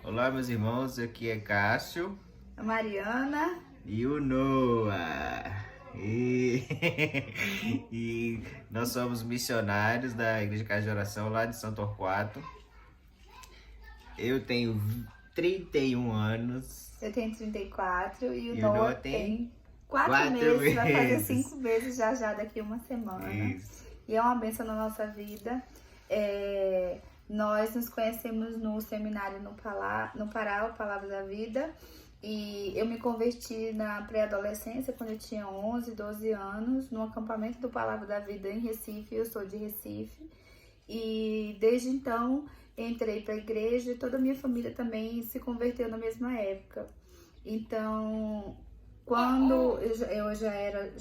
Olá, meus irmãos, aqui é Cássio A Mariana. e o Noah. E... e nós somos missionários da Igreja Casa de Oração lá de São Torquato. Eu tenho 31 anos Eu tenho 34 e o e o Noah Noah tem tem 4 4 meses, vai fazer meses. 5 meses já daqui uma semana. Isso. E é uma bênção na nossa vida. Nós nos conhecemos no seminário no Pará, o Palavra da Vida. E eu me converti na pré-adolescência, quando eu tinha 11, 12 anos, no acampamento do Palavra da Vida em Recife. Eu sou de Recife. E desde então entrei para a igreja e toda a minha família também se converteu na mesma época. Então, quando eu já era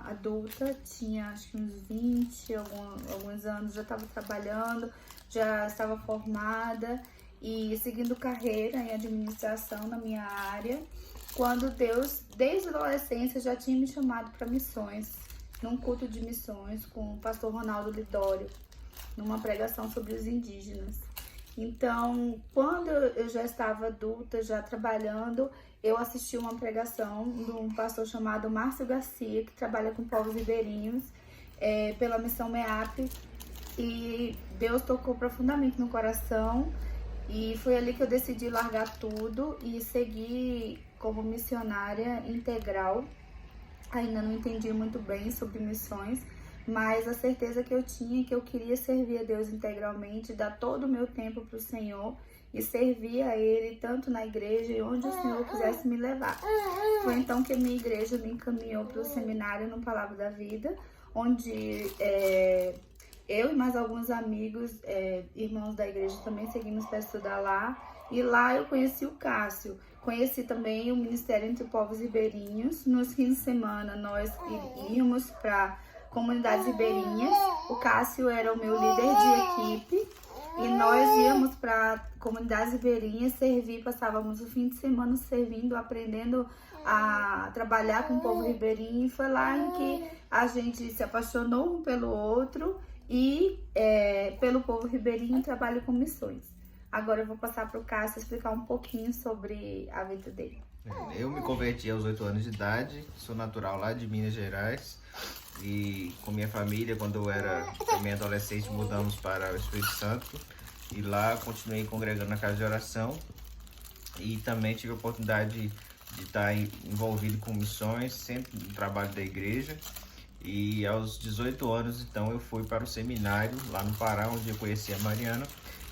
adulta, tinha acho que uns 20, alguns anos, já estava trabalhando, já estava formada e seguindo carreira em administração na minha área, quando Deus, desde a adolescência, já tinha me chamado para missões, num culto de missões com o pastor Ronaldo Lidório, numa pregação sobre os indígenas. Então, quando eu já estava adulta, já trabalhando, eu assisti uma pregação de um pastor chamado Márcio Garcia, que trabalha com povos ribeirinhos, pela missão MEAP, e Deus tocou profundamente no coração, e foi ali que eu decidi largar tudo e seguir como missionária integral. Ainda não entendi muito bem sobre missões, mas a certeza que eu tinha é que eu queria servir a Deus integralmente, dar todo o meu tempo para o Senhor e servir a Ele tanto na igreja e onde o Senhor quisesse me levar. Foi então que a minha igreja me encaminhou para o seminário no Palavra da Vida, onde eu e mais alguns amigos, irmãos da igreja, também seguimos para estudar lá. E lá eu conheci o Cássio. Conheci também o Ministério Entre Povos Ribeirinhos. Nos fins de semana nós íamos para comunidades ribeirinhas. O Cássio era o meu líder de equipe e nós íamos para comunidades ribeirinhas servir, passávamos o fim de semana servindo, aprendendo a trabalhar com o povo ribeirinho. E foi lá em que a gente se apaixonou um pelo outro e pelo povo ribeirinho trabalho com missões. Agora eu vou passar para o Cássio explicar um pouquinho sobre a vida dele. Eu me converti aos 8 anos de idade, sou natural lá de Minas Gerais. E com minha família, quando eu era também adolescente, mudamos para o Espírito Santo. E lá continuei congregando na casa de oração. E também tive a oportunidade de estar envolvido com missões, sempre no trabalho da igreja. E aos 18 anos, então, eu fui para o seminário lá no Pará, onde eu conheci a Mariana.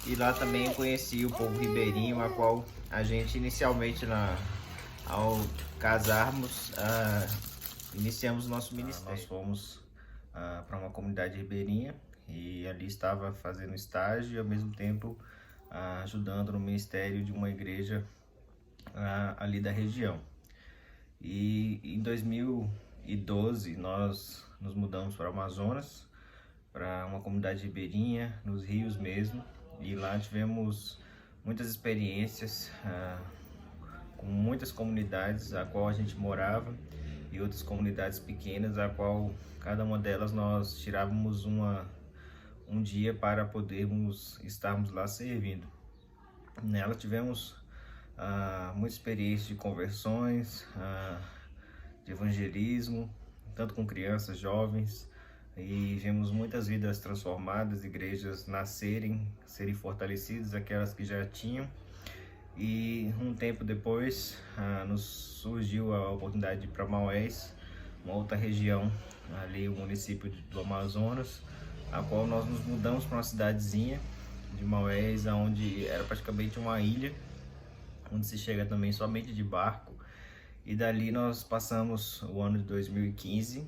E lá também eu conheci o povo ribeirinho, a qual a gente inicialmente, ao casarmos, iniciamos o nosso ministério. Nós fomos para uma comunidade ribeirinha e ali estava fazendo estágio e ao mesmo tempo ajudando no ministério de uma igreja ali da região. E em 2012 nós nos mudamos para o Amazonas, para uma comunidade ribeirinha, nos rios mesmo, e lá tivemos muitas experiências com muitas comunidades a qual a gente morava e outras comunidades pequenas a qual cada uma delas nós tirávamos um dia para podermos estarmos lá servindo. Nela tivemos muita experiência de conversões, de evangelismo, tanto com crianças, jovens, e vimos muitas vidas transformadas, igrejas nascerem, serem fortalecidas, aquelas que já tinham. E um tempo depois nos surgiu a oportunidade de ir para Maués, uma outra região, ali o município do Amazonas, a qual nós nos mudamos para uma cidadezinha de Maués, onde era praticamente uma ilha, onde se chega também somente de barco. E dali nós passamos o ano de 2015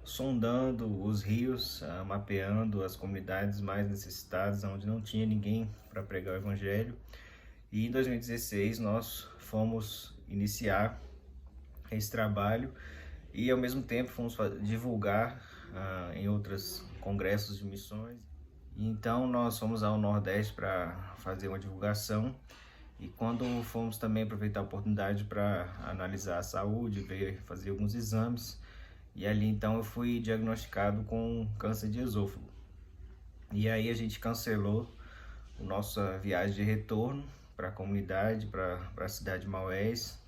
sondando os rios, mapeando as comunidades mais necessitadas, onde não tinha ninguém para pregar o evangelho. E em 2016 nós fomos iniciar esse trabalho e ao mesmo tempo fomos divulgar em outros congressos de missões. E então nós fomos ao Nordeste para fazer uma divulgação. E quando fomos também aproveitar a oportunidade para analisar a saúde, fazer alguns exames, e ali então eu fui diagnosticado com câncer de esôfago. E aí a gente cancelou nossa viagem de retorno para a comunidade, para a cidade de Maués,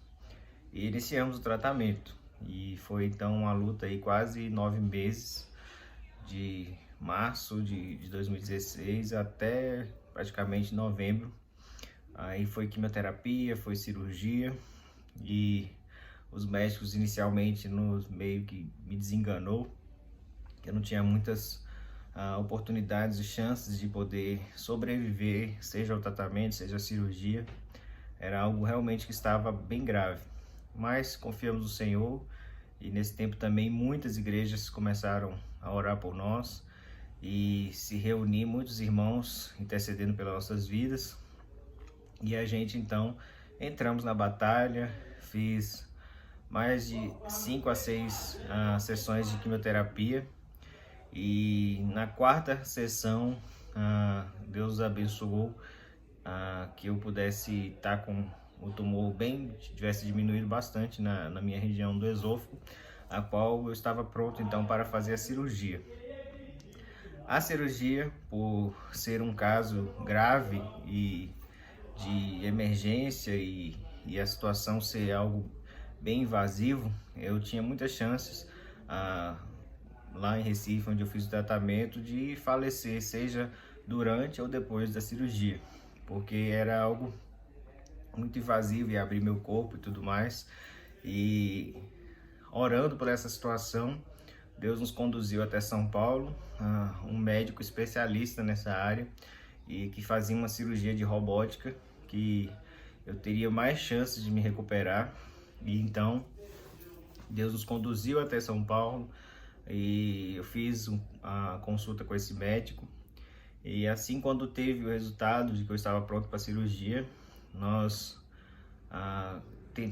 e iniciamos o tratamento. E foi então uma luta aí quase 9 meses, de março de 2016 até praticamente novembro. Aí foi quimioterapia, foi cirurgia, e os médicos inicialmente nos meio que me desenganou. Eu não tinha muitas oportunidades e chances de poder sobreviver, seja o tratamento, seja a cirurgia. Era algo realmente que estava bem grave. Mas confiamos no Senhor, e nesse tempo também muitas igrejas começaram a orar por nós e se reunir, muitos irmãos intercedendo pelas nossas vidas. E a gente então entramos na batalha, fiz mais de 5 a 6 sessões de quimioterapia, e na quarta sessão Deus abençoou que eu pudesse estar com o tumor bem, tivesse diminuído bastante na minha região do esôfago, a qual eu estava pronto então para fazer a cirurgia. A cirurgia, por ser um caso grave e de emergência e a situação ser algo bem invasivo, eu tinha muitas chances lá em Recife, onde eu fiz o tratamento, de falecer, seja durante ou depois da cirurgia, porque era algo muito invasivo e abrir meu corpo e tudo mais. E orando por essa situação, Deus nos conduziu até São Paulo, um médico especialista nessa área e que fazia uma cirurgia de robótica, que eu teria mais chances de me recuperar. E então Deus nos conduziu até São Paulo e eu fiz a consulta com esse médico. E assim, quando teve o resultado de que eu estava pronto para a cirurgia, nós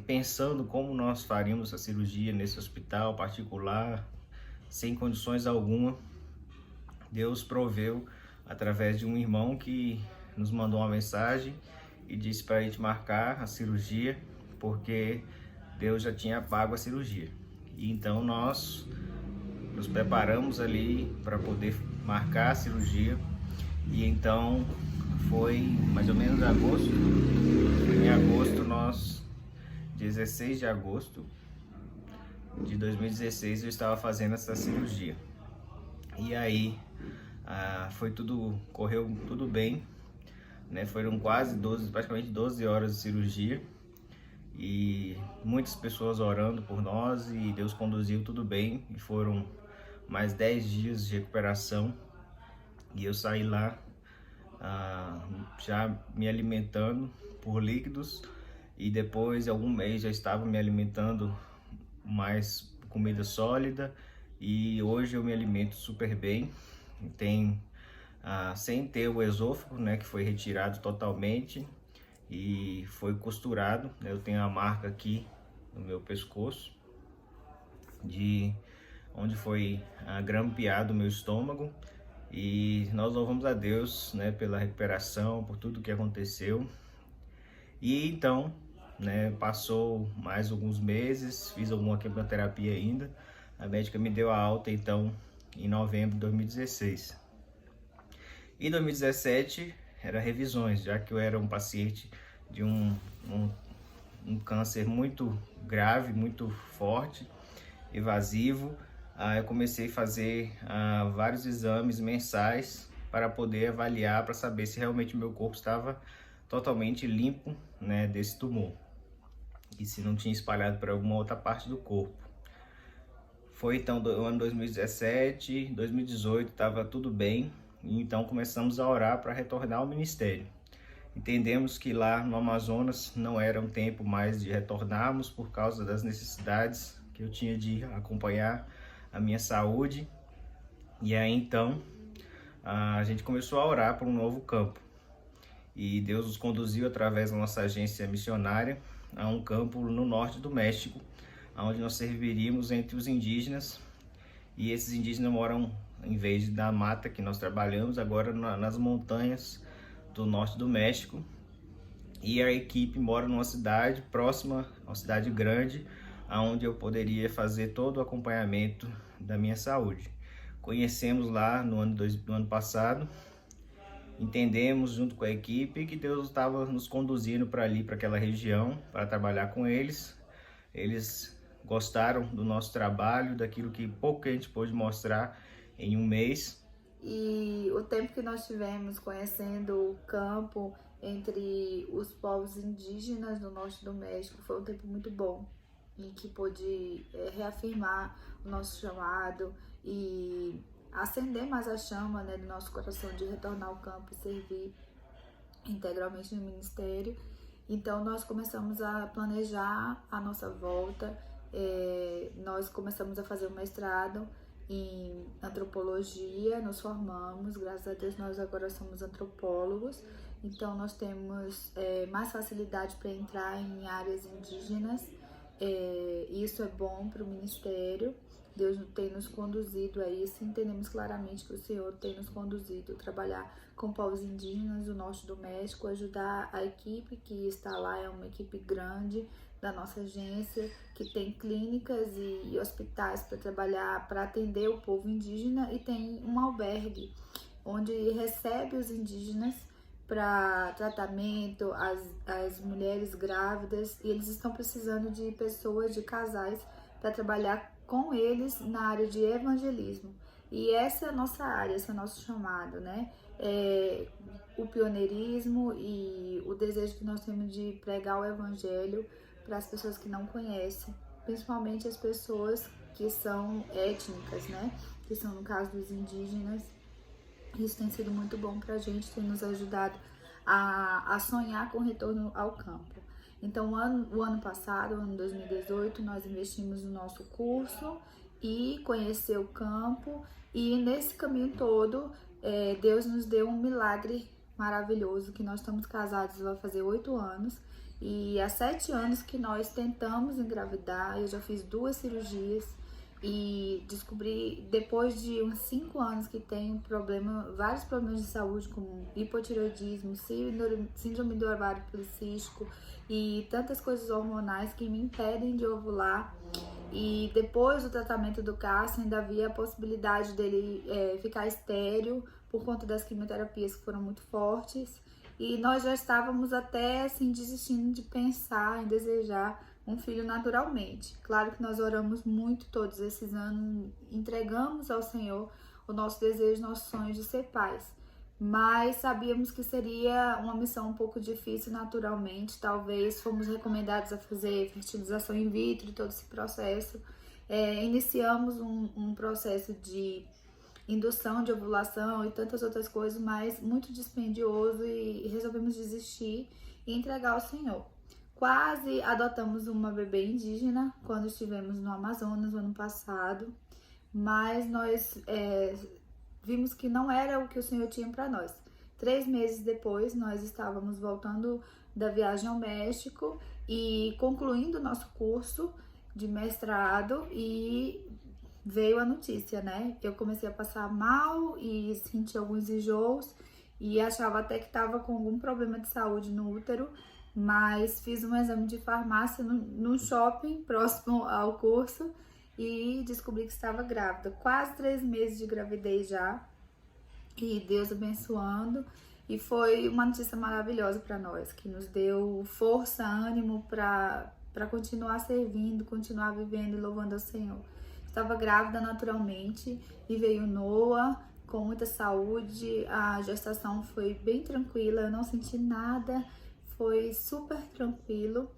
pensando como nós faríamos a cirurgia nesse hospital particular, sem condições alguma, Deus proveu através de um irmão que nos mandou uma mensagem e disse para a gente marcar a cirurgia, porque Deus já tinha pago a cirurgia. E então nós nos preparamos ali para poder marcar a cirurgia. E então foi mais ou menos agosto. Em agosto, 16 de agosto de 2016, eu estava fazendo essa cirurgia. E aí correu tudo bem, né? Foram praticamente 12 horas de cirurgia e muitas pessoas orando por nós, e Deus conduziu tudo bem, e foram mais 10 dias de recuperação. E eu saí lá já me alimentando por líquidos, e depois de algum mês já estava me alimentando mais comida sólida, e hoje eu me alimento super bem, sem ter o esôfago, né, que foi retirado totalmente e foi costurado, né? Eu tenho a marca aqui no meu pescoço de onde foi grampeado o meu estômago. E nós louvamos a Deus, né, pela recuperação, por tudo que aconteceu. E então, né, passou mais alguns meses, fiz alguma quimioterapia ainda. A médica me deu a alta então em novembro de 2016. Em 2017 era revisões, já que eu era um paciente de um câncer muito grave, muito forte, invasivo. Eu comecei a fazer vários exames mensais para poder avaliar, para saber se realmente o meu corpo estava totalmente limpo, né, desse tumor, e se não tinha espalhado para alguma outra parte do corpo. Foi então o ano 2017, 2018 estava tudo bem, e então começamos a orar para retornar ao ministério. Entendemos que lá no Amazonas não era um tempo mais de retornarmos por causa das necessidades que eu tinha de acompanhar a minha saúde. E aí então a gente começou a orar por um novo campo, e Deus nos conduziu através da nossa agência missionária a um campo no norte do México, onde nós serviríamos entre os indígenas. E esses indígenas moram, em vez da mata que nós trabalhamos, agora nas montanhas do norte do México. E a equipe mora numa cidade próxima, uma cidade grande, onde eu poderia fazer todo o acompanhamento da minha saúde. Conhecemos lá no ano passado, entendemos junto com a equipe que Deus estava nos conduzindo para ali, para aquela região, para trabalhar com eles. Eles gostaram do nosso trabalho, daquilo que pouco que a gente pôde mostrar em um mês. E o tempo que nós tivemos conhecendo o campo entre os povos indígenas do norte do México foi um tempo muito bom, em que pôde reafirmar o nosso chamado e acender mais a chama, né, do nosso coração de retornar ao campo e servir integralmente no ministério. Então nós começamos a planejar a nossa volta, nós começamos a fazer um mestrado em antropologia, nos formamos, graças a Deus nós agora somos antropólogos, então nós temos mais facilidade para entrar em áreas indígenas, isso é bom para o ministério. Deus tem nos conduzido a isso, entendemos claramente que o Senhor tem nos conduzido a trabalhar com povos indígenas do norte do México, ajudar a equipe que está lá, é uma equipe grande da nossa agência, que tem clínicas e hospitais para trabalhar, para atender o povo indígena, e tem um albergue onde recebe os indígenas para tratamento, as mulheres grávidas, e eles estão precisando de pessoas, de casais, para trabalhar com eles na área de evangelismo. E essa é a nossa área, esse é o nosso chamado, né? O pioneirismo e o desejo que nós temos de pregar o evangelho para as pessoas que não conhecem, principalmente as pessoas que são étnicas, né? Que são, no caso, dos indígenas. Isso tem sido muito bom para a gente, tem nos ajudado a sonhar com o retorno ao campo. Então, o ano passado, o ano 2018, nós investimos no nosso curso e conhecer o campo. E nesse caminho todo, Deus nos deu um milagre maravilhoso, que nós estamos casados, vai fazer 8 anos. E há 7 anos que nós tentamos engravidar, eu já fiz 2 cirurgias. E descobri, depois de uns 5 anos que tenho vários problemas de saúde, como hipotireoidismo, síndrome do ovário policístico e tantas coisas hormonais que me impedem de ovular. E depois do tratamento do Cássio, ainda havia a possibilidade dele ficar estéril por conta das quimioterapias que foram muito fortes. E nós já estávamos até assim desistindo de pensar em desejar um filho naturalmente. Claro que nós oramos muito todos esses anos, entregamos ao Senhor o nosso desejo, nossos sonhos de ser pais. Mas sabíamos que seria uma missão um pouco difícil naturalmente. Talvez fomos recomendados a fazer fertilização in vitro e todo esse processo. Iniciamos um processo de indução de ovulação e tantas outras coisas, mas muito dispendioso, e resolvemos desistir e entregar ao Senhor. Quase adotamos uma bebê indígena quando estivemos no Amazonas no ano passado, mas nós vimos que não era o que o Senhor tinha para nós. 3 meses depois, nós estávamos voltando da viagem ao México e concluindo o nosso curso de mestrado, e veio a notícia, né? Eu comecei a passar mal e senti alguns enjoos e achava até que estava com algum problema de saúde no útero, mas fiz um exame de farmácia no shopping próximo ao curso e descobri que estava grávida. Quase 3 meses de gravidez já, e Deus abençoando. E foi uma notícia maravilhosa para nós, que nos deu força, ânimo para continuar servindo, continuar vivendo e louvando ao Senhor. Estava grávida naturalmente e veio Noah com muita saúde. A gestação foi bem tranquila, eu não senti nada, foi super tranquilo,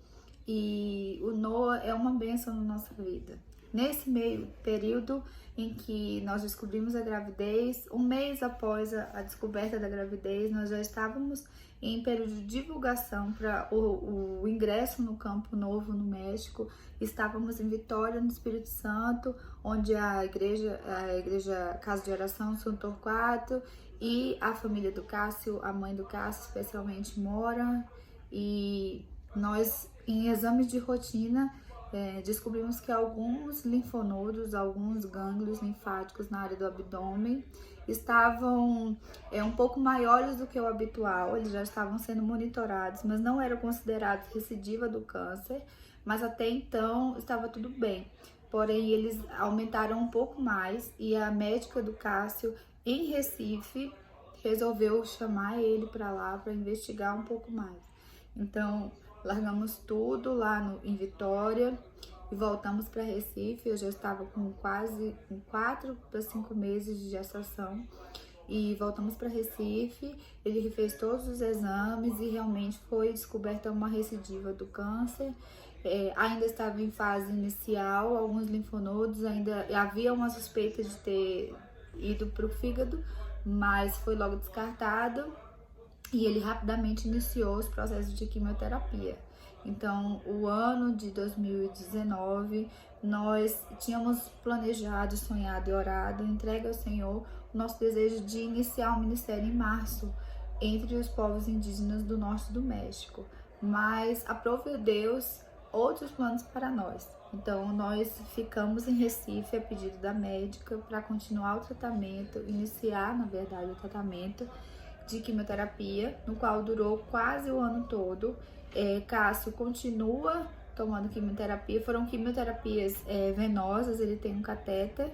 e o Noah é uma bênção na nossa vida. Nesse meio período em que nós descobrimos a gravidez, um mês após a descoberta da gravidez, nós já estávamos em período de divulgação para o ingresso no Campo Novo, no México. Estávamos em Vitória, no Espírito Santo, onde a igreja Casa de Oração São Torquato e a família do Cássio, a mãe do Cássio especialmente, mora. E nós, em exames de rotina, descobrimos que alguns linfonodos, alguns gânglios linfáticos na área do abdômen estavam um pouco maiores do que o habitual. Eles já estavam sendo monitorados, mas não eram considerados recidiva do câncer, mas até então estava tudo bem. Porém, eles aumentaram um pouco mais, e a médica do Cássio em Recife resolveu chamar ele para lá para investigar um pouco mais. Então, largamos tudo lá em Vitória e voltamos para Recife. Eu já estava com quase 4 para 5 meses de gestação. E voltamos para Recife, ele refez todos os exames e realmente foi descoberta uma recidiva do câncer. Ainda estava em fase inicial, alguns linfonodos, ainda havia uma suspeita de ter ido para o fígado, mas foi logo descartado e ele rapidamente iniciou os processos de quimioterapia. Então, o ano de 2019, nós tínhamos planejado, sonhado e orado, entregue ao Senhor o nosso desejo de iniciar o ministério em março, entre os povos indígenas do norte do México. Mas aprove Deus outros planos para nós. Então, nós ficamos em Recife a pedido da médica para continuar o tratamento, iniciar, na verdade, o tratamento de quimioterapia, no qual durou quase o ano todo. Cássio continua tomando quimioterapia, foram quimioterapias venosas, ele tem um catéter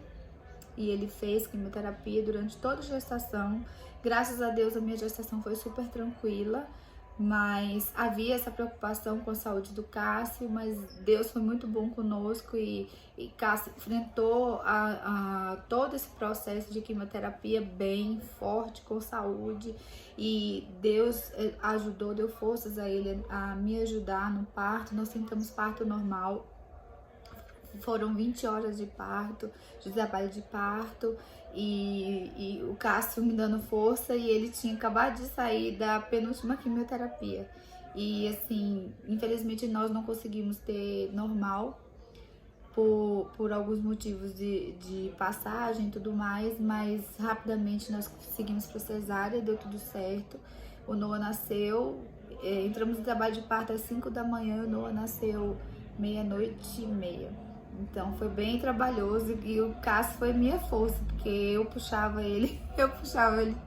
e ele fez quimioterapia durante toda a gestação. Graças a Deus a minha gestação foi super tranquila, mas havia essa preocupação com a saúde do Cássio, mas Deus foi muito bom conosco e Cássio enfrentou todo esse processo de quimioterapia bem forte, com saúde, e Deus ajudou, deu forças a ele a me ajudar no parto. Nós tentamos parto normal, foram 20 horas de parto, de trabalho de parto, e o Cássio me dando força, e ele tinha acabado de sair da penúltima quimioterapia. E assim, infelizmente nós não conseguimos ter normal por alguns motivos de passagem e tudo mais, mas rapidamente nós conseguimos pra cesárea, deu tudo certo. O Noah nasceu, entramos em trabalho de parto às 5 da manhã, o Noah nasceu 00:30. Então foi bem trabalhoso e o Cássio foi minha força, porque eu puxava ele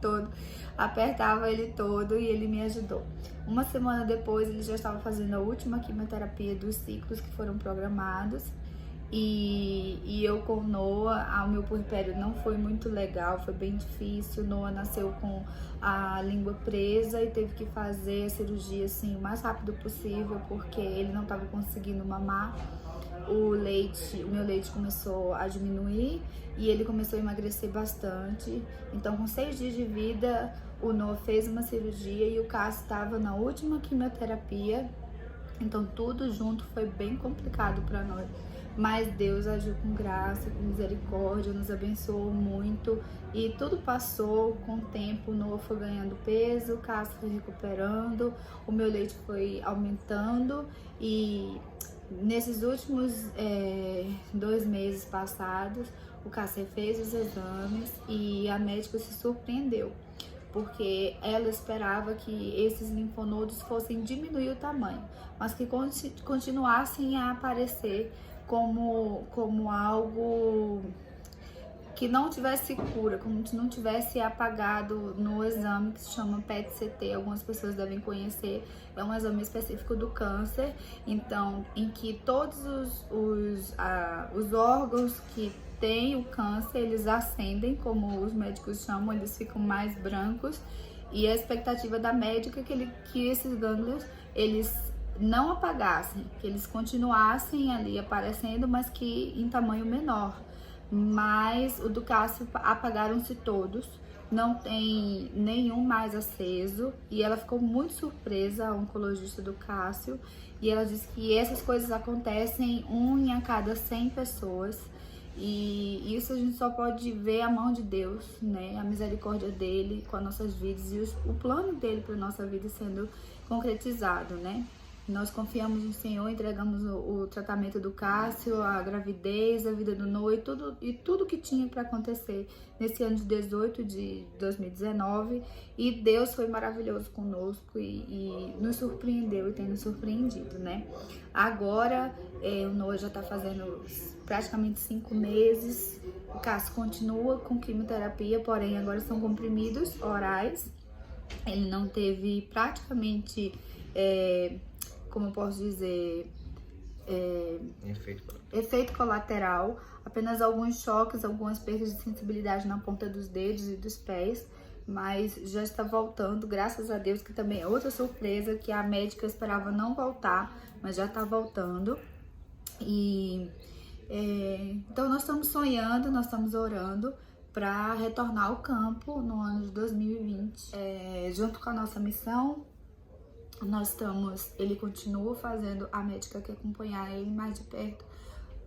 todo, apertava ele todo e ele me ajudou. Uma semana depois ele já estava fazendo a última quimioterapia dos ciclos que foram programados. E eu com o Noah, o meu puerpério não foi muito legal, foi bem difícil. O Noah nasceu com a língua presa e teve que fazer a cirurgia assim o mais rápido possível, porque ele não estava conseguindo mamar. O meu leite começou a diminuir e ele começou a emagrecer bastante. Então, com 6 dias de vida, o Noah fez uma cirurgia e o Cássio estava na última quimioterapia. Então, tudo junto foi bem complicado para nós. Mas Deus agiu com graça, com misericórdia, nos abençoou muito e tudo passou. Com o tempo, o Noah foi ganhando peso, o Cássio foi recuperando, o meu leite foi aumentando e nesses últimos 2 meses passados, o Cássio fez os exames e a médica se surpreendeu, porque ela esperava que esses linfonodos fossem diminuir o tamanho, mas que continuassem a aparecer como algo que não tivesse cura, como se não tivesse apagado no exame que se chama PET-CT, algumas pessoas devem conhecer, é um exame específico do câncer, então, em que todos os órgãos que têm o câncer, eles ascendem, como os médicos chamam, eles ficam mais brancos, e a expectativa da médica é que esses gânglios, eles não apagassem, que eles continuassem ali aparecendo, mas que em tamanho menor. Mas o do Cássio apagaram-se todos, não tem nenhum mais aceso, e ela ficou muito surpresa, a oncologista do Cássio, e ela disse que essas coisas acontecem 1 em a cada 100 pessoas, e isso a gente só pode ver a mão de Deus, né, a misericórdia dele com as nossas vidas e o plano dele para nossa vida sendo concretizado, né. Nós confiamos no Senhor, entregamos o tratamento do Cássio, a gravidez, a vida do Noah e tudo que tinha para acontecer nesse ano de 18 de 2019. E Deus foi maravilhoso conosco e nos surpreendeu e tem nos surpreendido, né? Agora, o Noah já está fazendo praticamente 5 meses. O Cássio continua com quimioterapia, porém agora são comprimidos orais. Ele não teve praticamente... como eu posso dizer, efeito colateral, apenas alguns choques, algumas perdas de sensibilidade na ponta dos dedos e dos pés, mas já está voltando, graças a Deus, que também é outra surpresa, que a médica esperava não voltar, mas já está voltando. E então nós estamos sonhando, nós estamos orando para retornar ao campo no ano de 2020. Junto com a nossa missão, ele continua fazendo, a médica que acompanhar ele mais de perto,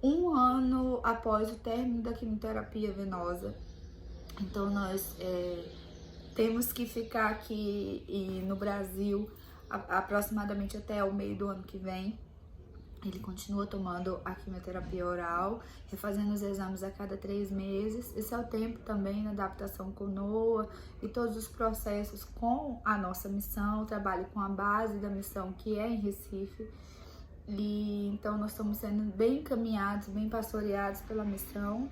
1 ano após o término da quimioterapia venosa. Então nós temos que ficar aqui no Brasil aproximadamente até o meio do ano que vem. Ele continua tomando a quimioterapia oral, refazendo os exames a cada 3 meses. Esse é o tempo também na adaptação com o NOA e todos os processos com a nossa missão. Eu trabalho com a base da missão, que é em Recife. E então nós estamos sendo bem encaminhados, bem pastoreados pela missão.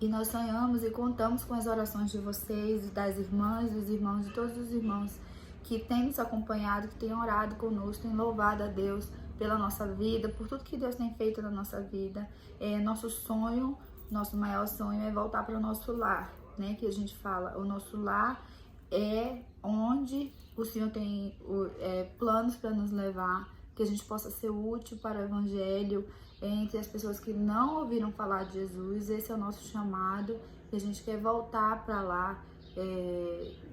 E nós sonhamos e contamos com as orações de vocês, das irmãs, dos irmãos, de todos os irmãos que têm nos acompanhado, que têm orado conosco, têm louvado a Deus pela nossa vida, por tudo que Deus tem feito na nossa vida. Nosso sonho, nosso maior sonho é voltar para o nosso lar, né? Que a gente fala, o nosso lar é onde o Senhor tem planos para nos levar, que a gente possa ser útil para o Evangelho entre as pessoas que não ouviram falar de Jesus. Esse é o nosso chamado, e a gente quer voltar para lá.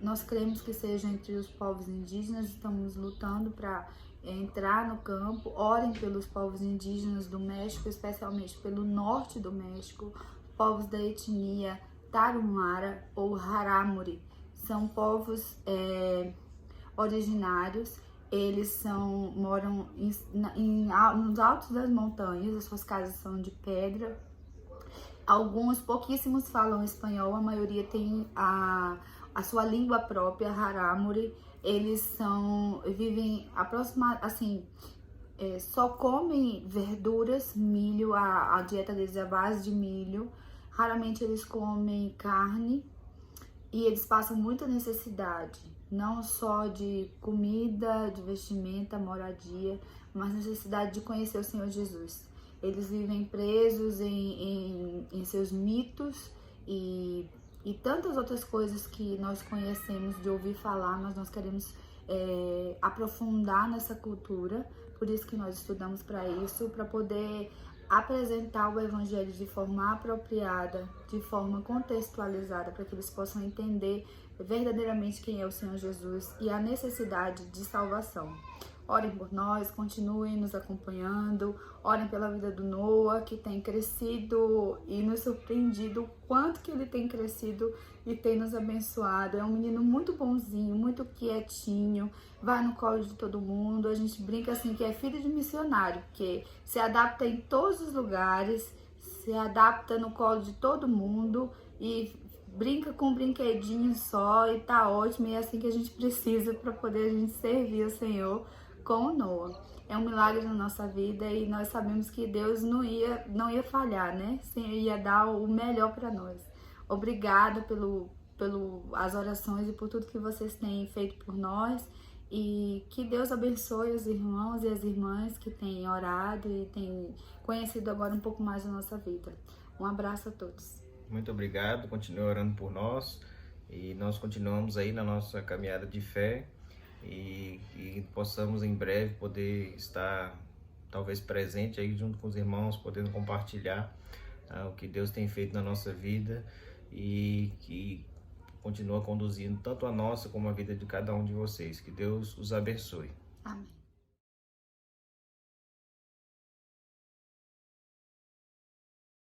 Nós queremos que seja entre os povos indígenas, estamos lutando para entrar no campo. Orem pelos povos indígenas do México, especialmente pelo norte do México, povos da etnia Tarahumara ou Rarámuri. São povos originários, eles moram nos altos das montanhas, as suas casas são de pedra. Pouquíssimos falam espanhol, a maioria tem a sua língua própria, Rarámuri. Eles vivem aproximadamente, só comem verduras, milho, a dieta deles é a base de milho. Raramente eles comem carne e eles passam muita necessidade, não só de comida, de vestimenta, moradia, mas necessidade de conhecer o Senhor Jesus. Eles vivem presos em seus mitos e tantas outras coisas que nós conhecemos de ouvir falar, mas nós queremos aprofundar nessa cultura. Por isso que nós estudamos para isso, para poder apresentar o Evangelho de forma apropriada, de forma contextualizada, para que eles possam entender verdadeiramente quem é o Senhor Jesus e a necessidade de salvação. Orem por nós, continuem nos acompanhando, orem pela vida do Noah, que tem crescido e nos surpreendido o quanto que ele tem crescido e tem nos abençoado. É um menino muito bonzinho, muito quietinho, vai no colo de todo mundo. A gente brinca assim que é filho de missionário, porque se adapta em todos os lugares, se adapta no colo de todo mundo e brinca com um brinquedinho só e tá ótimo. E é assim que a gente precisa para poder a gente servir o Senhor com o Noah. É um milagre na nossa vida e nós sabemos que Deus não ia falhar, né? Ia dar o melhor para nós. Obrigada as orações e por tudo que vocês têm feito por nós, e que Deus abençoe os irmãos e as irmãs que têm orado e têm conhecido agora um pouco mais da nossa vida. Um abraço a todos. Muito obrigado, continue orando por nós e nós continuamos aí na nossa caminhada de fé e possamos em breve poder estar talvez presente aí junto com os irmãos, podendo compartilhar o que Deus tem feito na nossa vida e que continua conduzindo tanto a nossa como a vida de cada um de vocês. Que Deus os abençoe. Amém.